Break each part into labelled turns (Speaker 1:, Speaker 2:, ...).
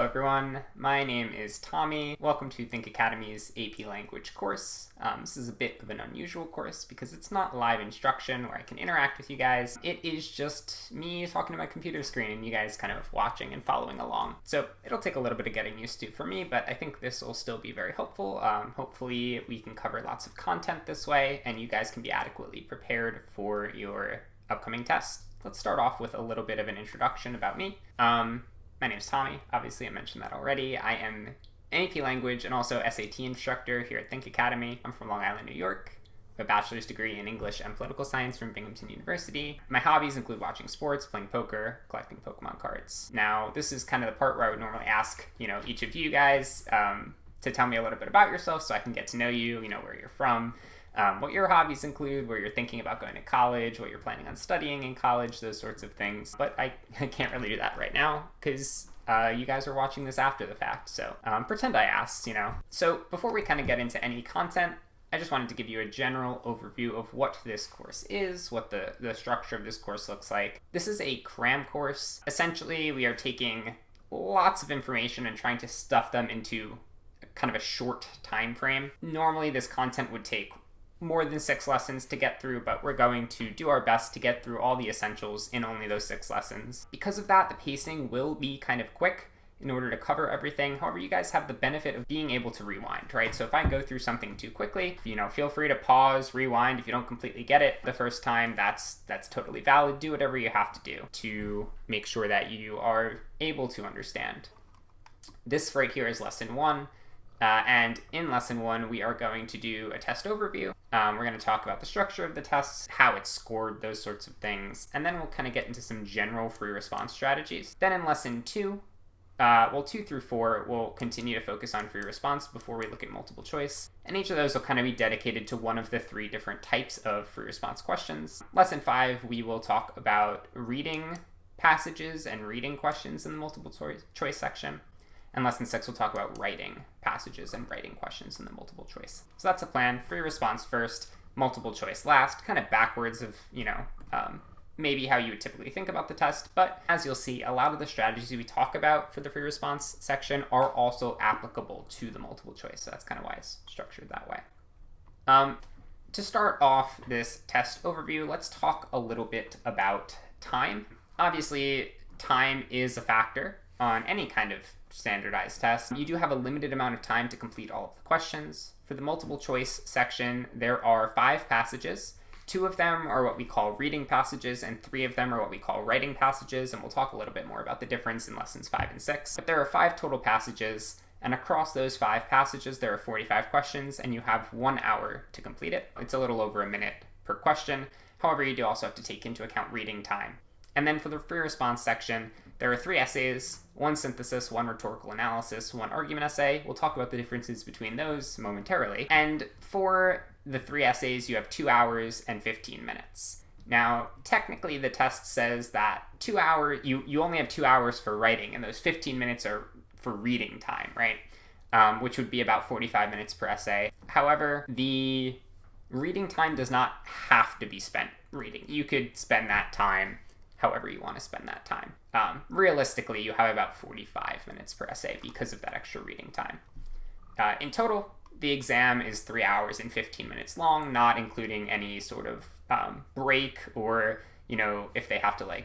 Speaker 1: everyone, my name is Tommy. Welcome to Think Academy's AP Language course. This is a bit of an unusual course because it's not live instruction where I can interact with you guys. It is just me talking to my computer screen and you guys kind of watching and following along. So it'll take a little bit of getting used to for me, but I think this will still be very helpful. Hopefully we can cover lots of content this way and you guys can be adequately prepared for your upcoming test. Let's start off with a little bit of an introduction about me. My name is Tommy. Obviously, I mentioned that already. I am an AP Language and also SAT instructor here at Think Academy. I'm from Long Island, New York. I have a bachelor's degree in English and Political Science from Binghamton University. My hobbies include watching sports, playing poker, collecting Pokemon cards. Now, this is kind of the part where I would normally ask, each of you guys to tell me a little bit about yourself so I can get to know you, where you're from. What your hobbies include, where you're thinking about going to college, what you're planning on studying in college, those sorts of things. But I can't really do that right now because you guys are watching this after the fact. So pretend I asked, So before we kind of get into any content, I just wanted to give you a general overview of what this course is, what the structure of this course looks like. This is a cram course. Essentially, we are taking lots of information and trying to stuff them into kind of a short time frame. Normally, this content would take more than 6 lessons to get through, but we're going to do our best to get through all the essentials in only those 6 lessons. Because of that, the pacing will be kind of quick in order to cover everything. However, you guys have the benefit of being able to rewind, right? So if I go through something too quickly, feel free to pause, rewind. If you don't completely get it the first time, that's totally valid. Do whatever you have to do to make sure that you are able to understand. This right here is lesson 1. And in lesson 1, we are going to do a test overview. We're going to talk about the structure of the tests, how it's scored, those sorts of things. And then we'll kind of get into some general free response strategies. Then in lesson 2, 2 through 4, we'll continue to focus on free response before we look at multiple choice. And each of those will kind of be dedicated to one of the 3 different types of free response questions. Lesson 5, we will talk about reading passages and reading questions in the multiple choice section. And lesson 6, we'll talk about writing passages and writing questions in the multiple choice. So that's the plan. Free response first, multiple choice last, kind of backwards of, maybe how you would typically think about the test. But as you'll see, a lot of the strategies we talk about for the free response section are also applicable to the multiple choice. So that's kind of why it's structured that way. To start off this test overview, let's talk a little bit about time. Obviously, time is a factor on any kind of standardized test. You do have a limited amount of time to complete all of the questions. For the multiple choice section, there are 5 passages. 2 of them are what we call reading passages, and 3 of them are what we call writing passages, and we'll talk a little bit more about the difference in lessons 5 and 6. But there are 5 total passages, and across those 5 passages, there are 45 questions, and you have 1 hour to complete it. It's a little over a minute per question. However, you do also have to take into account reading time. And then for the free response section, there are 3 essays, 1 synthesis, 1 rhetorical analysis, 1 argument essay. We'll talk about the differences between those momentarily. And for the 3 essays, you have 2 hours and 15 minutes. Now, technically, the test says that 2 hours, you only have 2 hours for writing, and those 15 minutes are for reading time, right? Which would be about 45 minutes per essay. However, the reading time does not have to be spent reading. You could spend that time however you want to spend that time. Realistically, you have about 45 minutes per essay because of that extra reading time. In total, the exam is 3 hours and 15 minutes long, not including any sort of break or, if they have to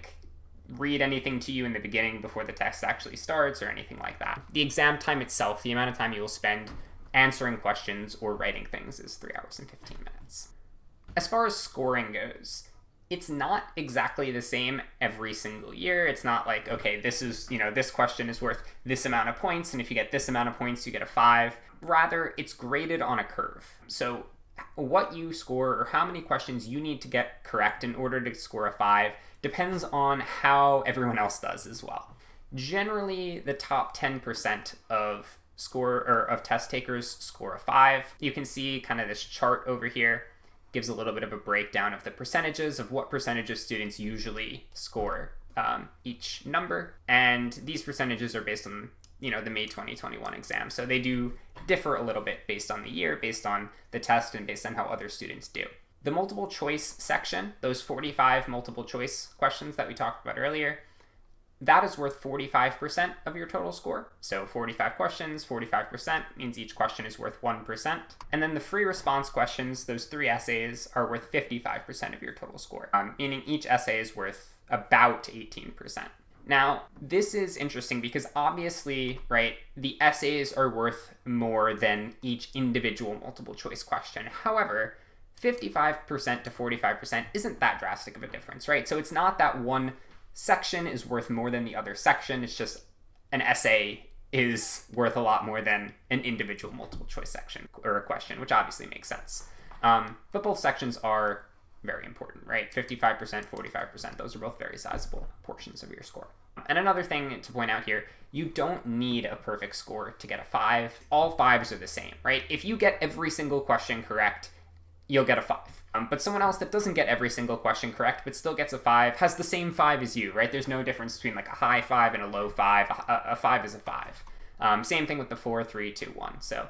Speaker 1: read anything to you in the beginning before the test actually starts or anything like that. The exam time itself, the amount of time you will spend answering questions or writing things, is 3 hours and 15 minutes. As far as scoring goes, it's not exactly the same every single year. It's not like, okay, this is, this question is worth this amount of points, and if you get this amount of points, you get a 5. Rather, it's graded on a curve. So what you score or how many questions you need to get correct in order to score a 5 depends on how everyone else does as well. Generally, the top 10% of test takers score a 5. You can see kind of this chart over here gives a little bit of a breakdown of the percentages of what percentage of students usually score each number. And these percentages are based on, the May 2021 exam. So they do differ a little bit based on the year, based on the test, and based on how other students do. The multiple choice section, those 45 multiple choice questions that we talked about earlier, that is worth 45% of your total score. So 45 questions, 45% means each question is worth 1%. And then the free response questions, those 3 essays, are worth 55% of your total score, meaning each essay is worth about 18%. Now, this is interesting because obviously, right, the essays are worth more than each individual multiple choice question. However, 55% to 45% isn't that drastic of a difference, right? So it's not that one section is worth more than the other section. It's just an essay is worth a lot more than an individual multiple choice section or a question, which obviously makes sense. But both sections are very important, right? 55%, 45%, those are both very sizable portions of your score. And another thing to point out here, you don't need a perfect score to get a 5. All 5s are the same, right? If you get every single question correct, you'll get a 5. But someone else that doesn't get every single question correct but still gets a 5 has the same 5 as you, right? There's no difference between like a high 5 and a low 5. A 5 is a 5. Same thing with the 4, 3, 2, 1. So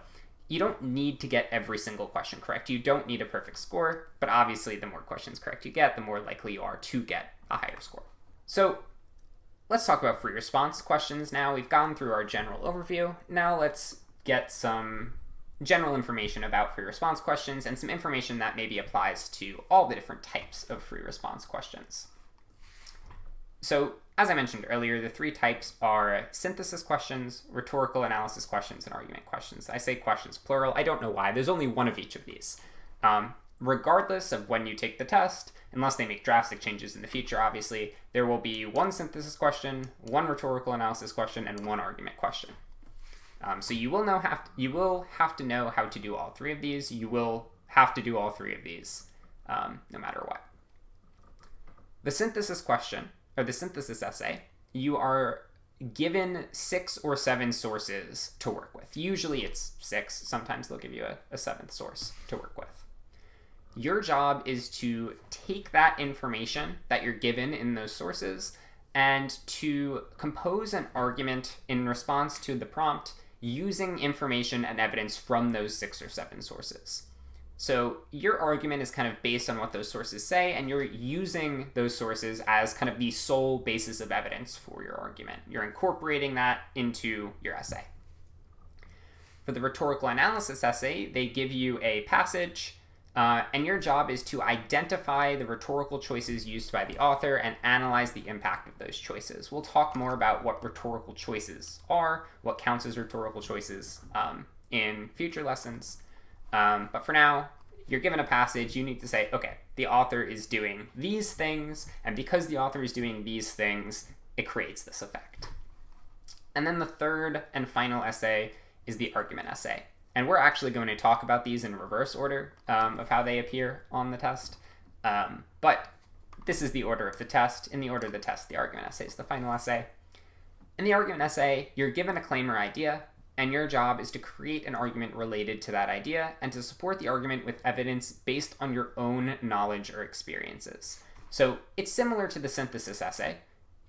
Speaker 1: you don't need to get every single question correct. You don't need a perfect score, but obviously the more questions correct you get, the more likely you are to get a higher score. So let's talk about free response questions now. We've gone through our general overview. Now let's get some general information about free response questions and some information that maybe applies to all the different types of free response questions. So as I mentioned earlier, the 3 types are synthesis questions, rhetorical analysis questions, and argument questions. I say questions plural. I don't know why. There's only one of each of these. Regardless of when you take the test, unless they make drastic changes in the future, obviously, there will be 1 synthesis question, 1 rhetorical analysis question, and 1 argument question. So you will have to know how to do all 3 of these. You will have to do all 3 of these, no matter what. The synthesis question, or the synthesis essay, you are given 6 or 7 sources to work with. Usually it's 6. Sometimes they'll give you a 7th source to work with. Your job is to take that information that you're given in those sources and to compose an argument in response to the prompt using information and evidence from those 6 or 7 sources. So your argument is kind of based on what those sources say, and you're using those sources as kind of the sole basis of evidence for your argument. You're incorporating that into your essay. For the rhetorical analysis essay, they give you a passage, and your job is to identify the rhetorical choices used by the author and analyze the impact of those choices. We'll talk more about what rhetorical choices are, what counts as rhetorical choices in future lessons. But for now, you're given a passage, you need to say, okay, the author is doing these things, and because the author is doing these things, it creates this effect. And then the third and final essay is the argument essay. And we're actually going to talk about these in reverse order of how they appear on the test. But this is the order of the test. In the order of the test, the argument essay is the final essay. In the argument essay, you're given a claim or idea, and your job is to create an argument related to that idea and to support the argument with evidence based on your own knowledge or experiences. So it's similar to the synthesis essay,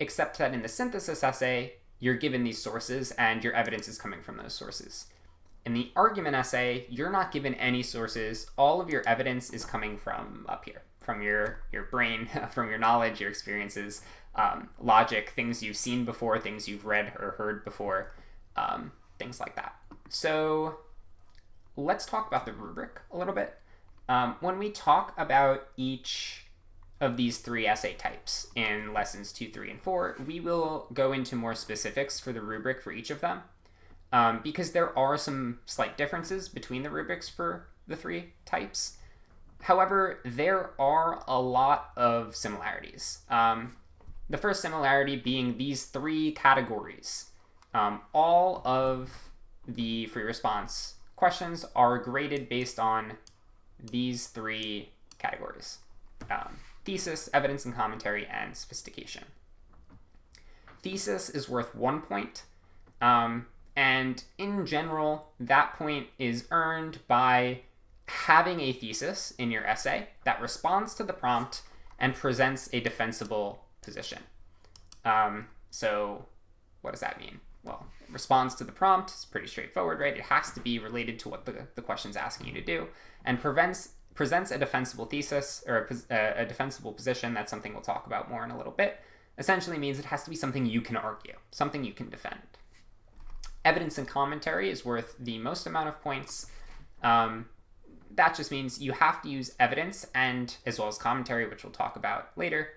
Speaker 1: except that in the synthesis essay, you're given these sources and your evidence is coming from those sources. In the argument essay, you're not given any sources. All of your evidence is coming from up here, from your brain, from your knowledge, your experiences, logic, things you've seen before, things you've read or heard before, things like that. So let's talk about the rubric a little bit. When we talk about each of these 3 essay types in lessons 2, 3, and 4, we will go into more specifics for the rubric for each of them. Because there are some slight differences between the rubrics for the 3 types. However, there are a lot of similarities. The first similarity being these 3 categories. All of the free response questions are graded based on these 3 categories. Thesis, evidence and commentary, and sophistication. Thesis is worth 1 point. And in general, that point is earned by having a thesis in your essay that responds to the prompt and presents a defensible position. So what does that mean? Well, it responds to the prompt. It's pretty straightforward, right? It has to be related to what the question's asking you to do, and presents a defensible thesis or a defensible position. That's something we'll talk about more in a little bit. essentially means it has to be something you can argue, something you can defend. Evidence and commentary is worth the most amount of points. That just means you have to use evidence and as well as commentary, which we'll talk about later,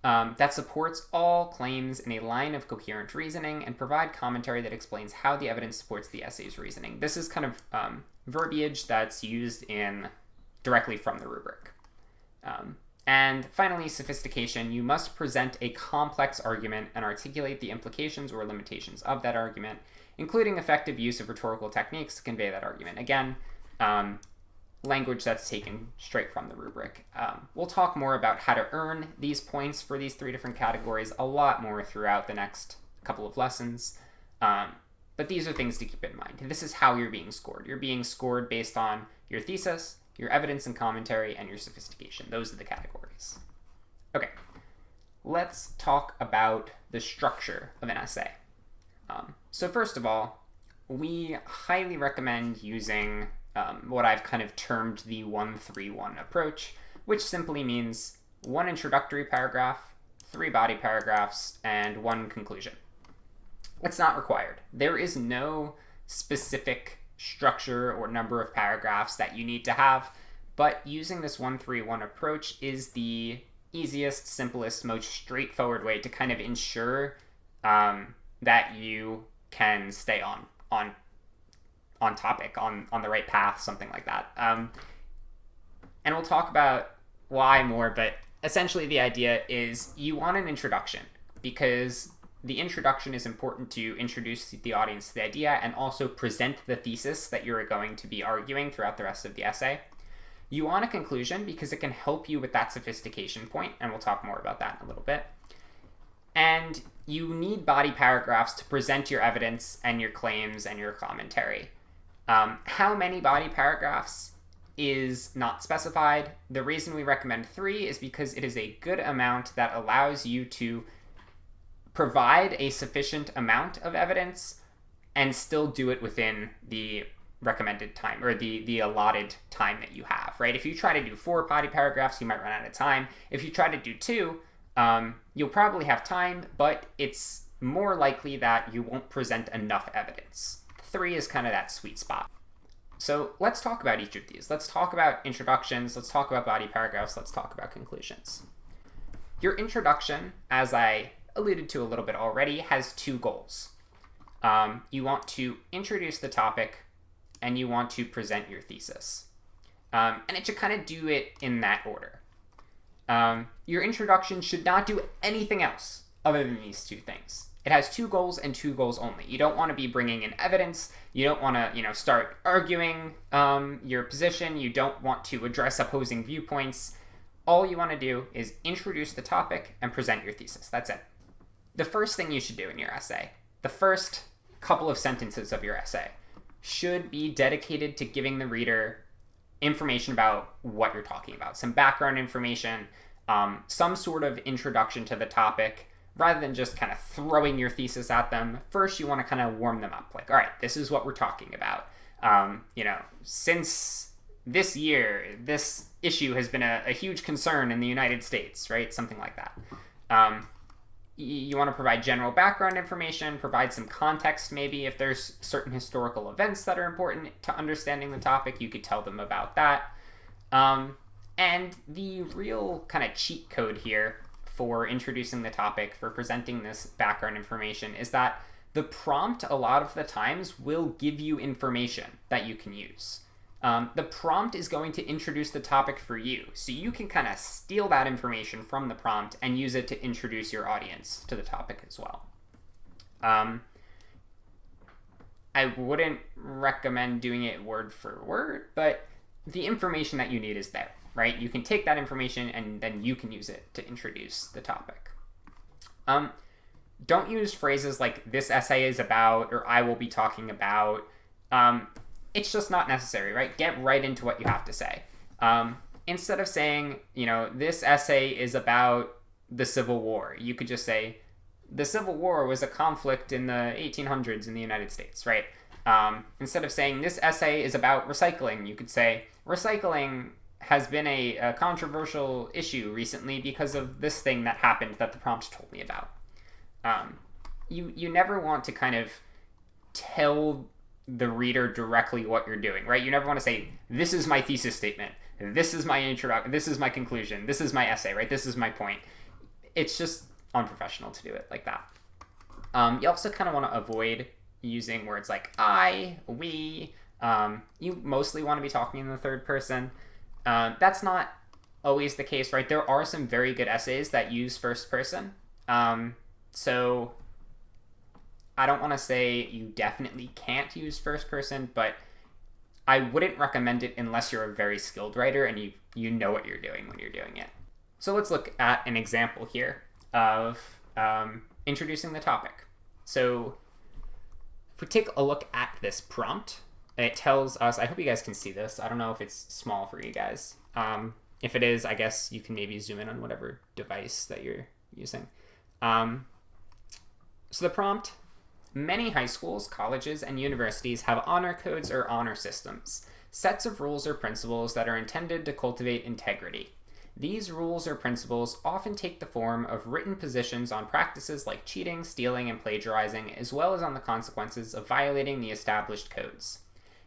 Speaker 1: that supports all claims in a line of coherent reasoning and provide commentary that explains how the evidence supports the essay's reasoning. This is kind of verbiage that's used directly from the rubric. And finally, sophistication. You must present a complex argument and articulate the implications or limitations of that argument, including effective use of rhetorical techniques to convey that argument. Again, language that's taken straight from the rubric. We'll talk more about how to earn these points for these 3 different categories a lot more throughout the next couple of lessons. But these are things to keep in mind. This is how you're being scored. You're being scored based on your thesis, your evidence and commentary, and your sophistication. Those are the categories. Okay, let's talk about the structure of an essay. So first of all, we highly recommend using what I've kind of termed the 1-3-1 approach, which simply means 1 introductory paragraph, 3 body paragraphs, and 1 conclusion. It's not required. There is no specific structure or number of paragraphs that you need to have, but using this 1-3-1 approach is the easiest, simplest, most straightforward way to kind of ensure that you can stay on topic, on the right path, something like that. And we'll talk about why more, but essentially the idea is you want an introduction because the introduction is important to introduce the audience to the idea and also present the thesis that you're going to be arguing throughout the rest of the essay. You want a conclusion because it can help you with that sophistication point, and we'll talk more about that in a little bit. And you need body paragraphs to present your evidence and your claims and your commentary. How many body paragraphs is not specified. The reason we recommend 3 is because it is a good amount that allows you to provide a sufficient amount of evidence and still do it within the recommended time or the allotted time that you have, right? If you try to do 4 body paragraphs, you might run out of time. If you try to do 2, you'll probably have time, but it's more likely that you won't present enough evidence. 3 is kind of that sweet spot. So let's talk about each of these. Let's talk about introductions. Let's talk about body paragraphs. Let's talk about conclusions. Your introduction, as I alluded to a little bit already, has 2 goals. You want to introduce the topic and you want to present your thesis. And it should kind of do it in that order. Your introduction should not do anything else other than these 2 things. It has 2 goals and 2 goals only. You don't want to be bringing in evidence. You don't want to, start arguing your position. You don't want to address opposing viewpoints. All you want to do is introduce the topic and present your thesis. That's it. The first thing you should do in your essay, the first couple of sentences of your essay, should be dedicated to giving the reader information about what you're talking about, some background information, some sort of introduction to the topic, rather than just kind of throwing your thesis at them. First, you want to kind of warm them up. Like, all right, this is what we're talking about. Since this year, this issue has been a huge concern in the United States, right? Something like that. You want to provide general background information, provide some context maybe. If there's certain historical events that are important to understanding the topic, you could tell them about that. And the real kind of cheat code here for introducing the topic, for presenting this background information, is that the prompt a lot of the times will give you information that you can use. The prompt is going to introduce the topic for you, so you can kind of steal that information from the prompt and use it to introduce your audience to the topic as well. I wouldn't recommend doing it word for word, but the information that you need is there, right? You can take that information and then you can use it to introduce the topic. Don't use phrases like "this essay is about" or "I will be talking about." It's just not necessary, right? Get right into what you have to say. Instead of saying, this essay is about the Civil War, you could just say, the Civil War was a conflict in the 1800s in the United States, right? Instead of saying, this essay is about recycling, you could say, recycling has been a controversial issue recently because of this thing that happened that the prompt told me about. You never want to kind of tell the reader directly what you're doing, right? You never want to say, this is my thesis statement, this is my introduction, this is my conclusion, this is my essay, right? This is my point. It's just unprofessional to do it like that. You also kind of want to avoid using words like I, we. You mostly want to be talking in the third person. That's not always the case, right? There are some very good essays that use first person. So I don't want to say you definitely can't use first person, but I wouldn't recommend it unless you're a very skilled writer and you know what you're doing when you're doing it. So let's look at an example here of introducing the topic. So if we take a look at this prompt, it tells us, I hope you guys can see this. I don't know if it's small for you guys. If it is, I guess you can maybe zoom in on whatever device that you're using. So the prompt, many high schools, colleges, and universities have honor codes or honor systems, sets of rules or principles that are intended to cultivate integrity. These rules or principles often take the form of written positions on practices like cheating, stealing, and plagiarizing, as well as on the consequences of violating the established codes.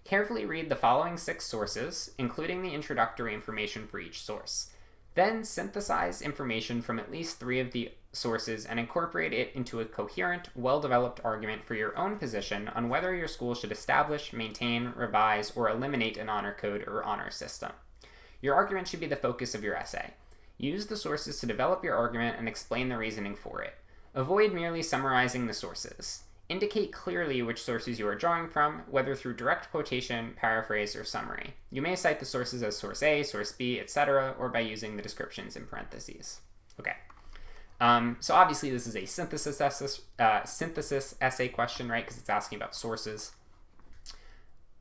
Speaker 1: Carefully read the following 6 sources, including the introductory information for each source. Then synthesize information from at least 3 of the sources and incorporate it into a coherent, well-developed argument for your own position on whether your school should establish, maintain, revise, or eliminate an honor code or honor system. Your argument should be the focus of your essay. Use the sources to develop your argument and explain the reasoning for it. Avoid merely summarizing the sources. Indicate clearly which sources you are drawing from, whether through direct quotation, paraphrase, or summary. You may cite the sources as source A, source B, etc., or by using the descriptions in parentheses. Okay. So obviously this is a synthesis essay question, right? Because it's asking about sources.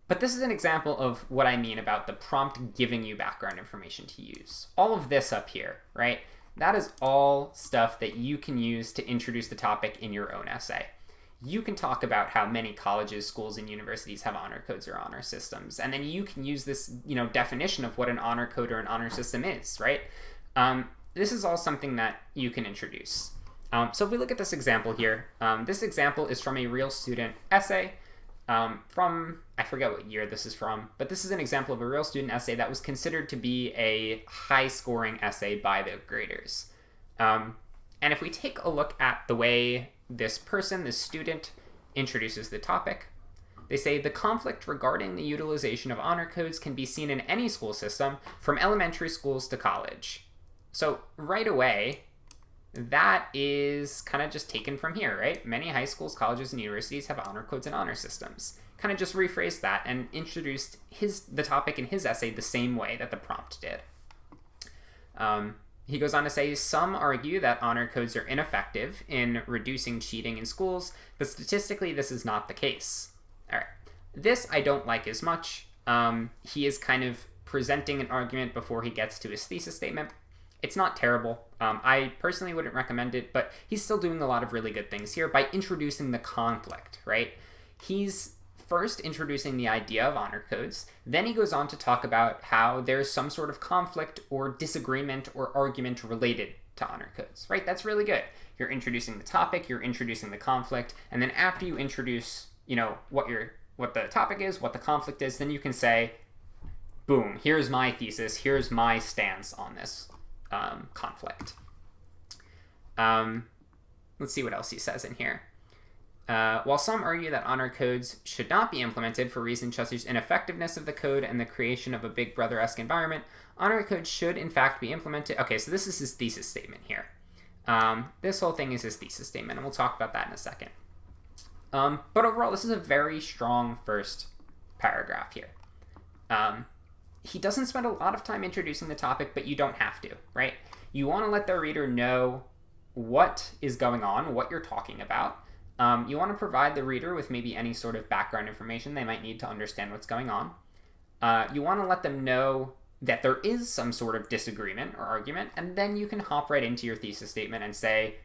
Speaker 1: But this is an example of what I mean about the prompt giving you background information to use. All of this up here, right? That is all stuff that you can use to introduce the topic in your own essay. You can talk about how many colleges, schools, and universities have honor codes or honor systems. And then you can use this, definition of what an honor code or an honor system is, right? This is all something that you can introduce. So if we look at this example here, this example is from a real student essay from, I forget what year this is from, but this is an example of a real student essay that was considered to be a high-scoring essay by the graders. And if we take a look at the way this student, introduces the topic, they say the conflict regarding the utilization of honor codes can be seen in any school system, from elementary schools to college. So right away, that is kind of just taken from here, right? Many high schools, colleges, and universities have honor codes and honor systems. Kind of just rephrased that and introduced the topic in his essay the same way that the prompt did. He goes on to say, some argue that honor codes are ineffective in reducing cheating in schools, but statistically this is not the case. All right, this I don't like as much. He is kind of presenting an argument before he gets to his thesis statement. It's not terrible. I personally wouldn't recommend it, but he's still doing a lot of really good things here by introducing the conflict, right? He's first introducing the idea of honor codes, then he goes on to talk about how there's some sort of conflict or disagreement or argument related to honor codes, right? That's really good. You're introducing the topic, you're introducing the conflict, and then after you introduce, what the topic is, what the conflict is, then you can say, boom, here's my thesis, here's my stance on this conflict. Let's see what else he says in here. While some argue that honor codes should not be implemented for reasons such as ineffectiveness of the code and the creation of a Big Brother-esque environment, honor codes should in fact be implemented. Okay, so this is his thesis statement here. This whole thing is his thesis statement, and we'll talk about that in a second. But overall, this is a very strong first paragraph here. He doesn't spend a lot of time introducing the topic, but you don't have to, right? You want to let the reader know what is going on, what you're talking about. You want to provide the reader with maybe any sort of background information they might need to understand what's going on. You want to let them know that there is some sort of disagreement or argument, and then you can hop right into your thesis statement and say,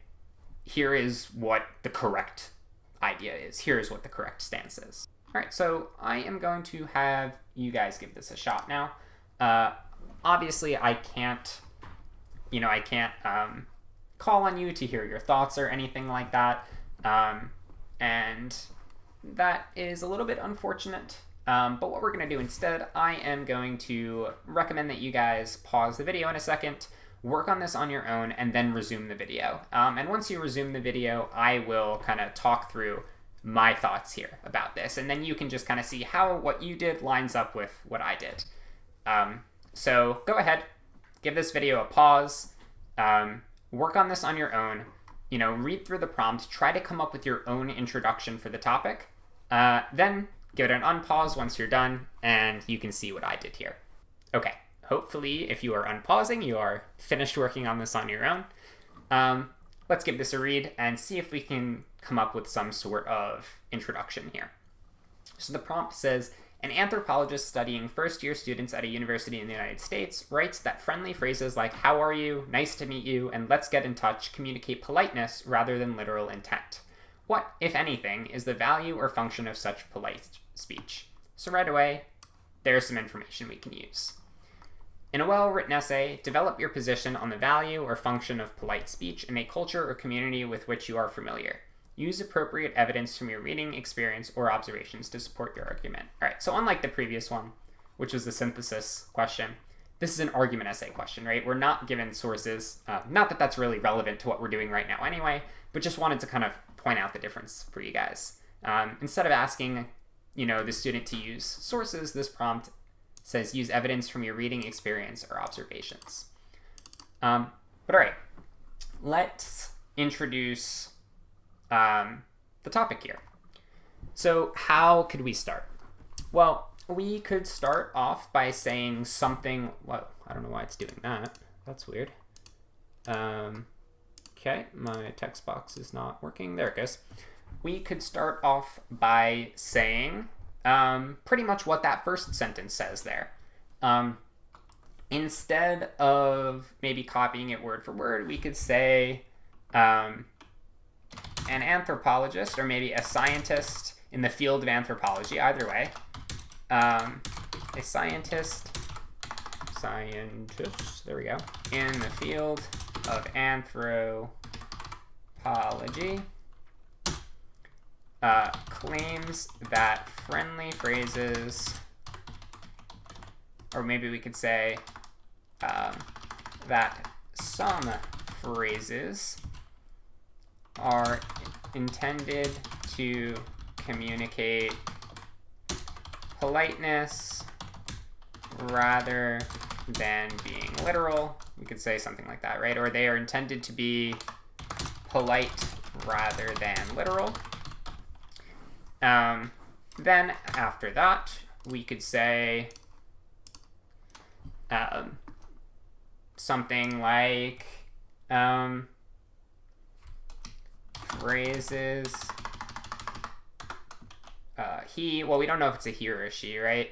Speaker 1: here is what the correct idea is. Here is what the correct stance is. All right, so I am going to have you guys give this a shot now. Obviously, I can't call on you to hear your thoughts or anything like that. And that is a little bit unfortunate. But what we're going to do instead, I am going to recommend that you guys pause the video in a second, work on this on your own, and then resume the video. And once you resume the video, I will kind of talk through my thoughts here about this. And then you can just kind of see how what you did lines up with what I did. So go ahead, give this video a pause, work on this on your own, read through the prompt, try to come up with your own introduction for the topic, then give it an unpause once you're done, and you can see what I did here. Okay, hopefully if you are unpausing, you are finished working on this on your own. Let's give this a read and see if we can come up with some sort of introduction here. So the prompt says, an anthropologist studying first-year students at a university in the United States writes that friendly phrases like "how are you," "nice to meet you," and "let's get in touch" communicate politeness rather than literal intent. What, if anything, is the value or function of such polite speech? So right away, there's some information we can use. In a well-written essay, develop your position on the value or function of polite speech in a culture or community with which you are familiar. Use appropriate evidence from your reading, experience, or observations to support your argument. All right, so unlike the previous one, which was the synthesis question, this is an argument essay question, right? We're not given sources. Not that that's really relevant to what we're doing right now anyway, but just wanted to kind of point out the difference for you guys. Instead of asking, the student to use sources, this prompt says use evidence from your reading, experience, or observations. But all right, let's introduce the topic here. So how could we start? Well, we could start off by saying something. Well, I don't know why it's doing that. That's weird. Okay, my text box is not working. There it goes. We could start off by saying pretty much what that first sentence says there. Instead of maybe copying it word for word, we could say an anthropologist, or maybe a scientist in the field of anthropology, either way. A scientist, there we go, in the field of anthropology claims that friendly phrases, or maybe we could say that some phrases are intended to communicate politeness rather than being literal. We could say something like that, right? Or they are intended to be polite rather than literal. Then after that, we could say something like phrases well, we don't know if it's a he or a she, right?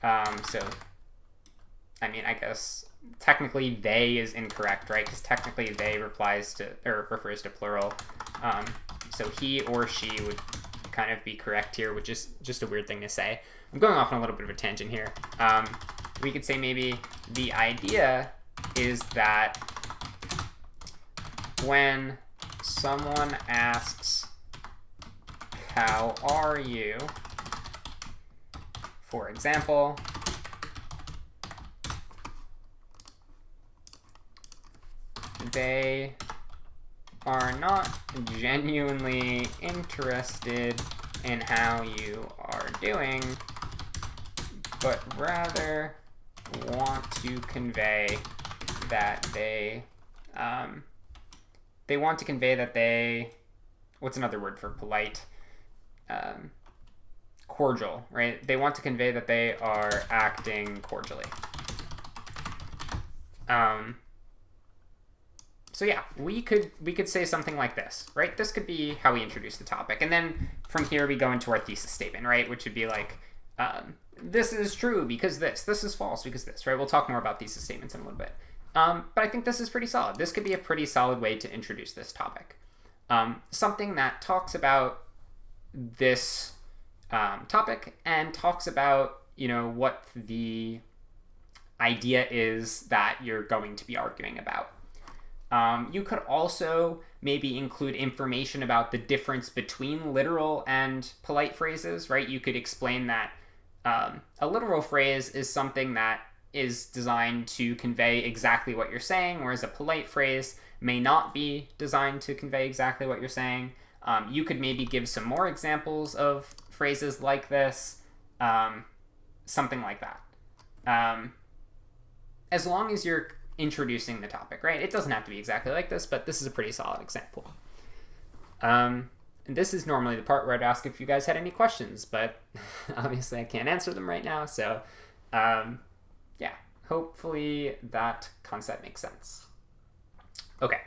Speaker 1: So I mean, I guess technically they is incorrect, right? Because technically they refers to plural. So he or she would kind of be correct here, which is just a weird thing to say. I'm going off on a little bit of a tangent here. We could say maybe the idea is that when someone asks, "How are you?" for example, they are not genuinely interested in how you are doing, but rather want to convey that they want to convey that they, what's another word for polite? Cordial, right? They want to convey that they are acting cordially. So yeah, we could say something like this, right? This could be how we introduce the topic. And then from here we go into our thesis statement, right? Which would be like, this is true because this is false because this, right? We'll talk more about thesis statements in a little bit. But I think this is pretty solid. This could be a pretty solid way to introduce this topic. Something that talks about this topic and talks about, what the idea is that you're going to be arguing about. You could also maybe include information about the difference between literal and polite phrases, right? You could explain that a literal phrase is something that is designed to convey exactly what you're saying, whereas a polite phrase may not be designed to convey exactly what you're saying. You could maybe give some more examples of phrases like this, something like that. As long as you're introducing the topic, right? It doesn't have to be exactly like this, but this is a pretty solid example. And this is normally the part where I'd ask if you guys had any questions, but obviously I can't answer them right now. So yeah, hopefully that concept makes sense. Okay.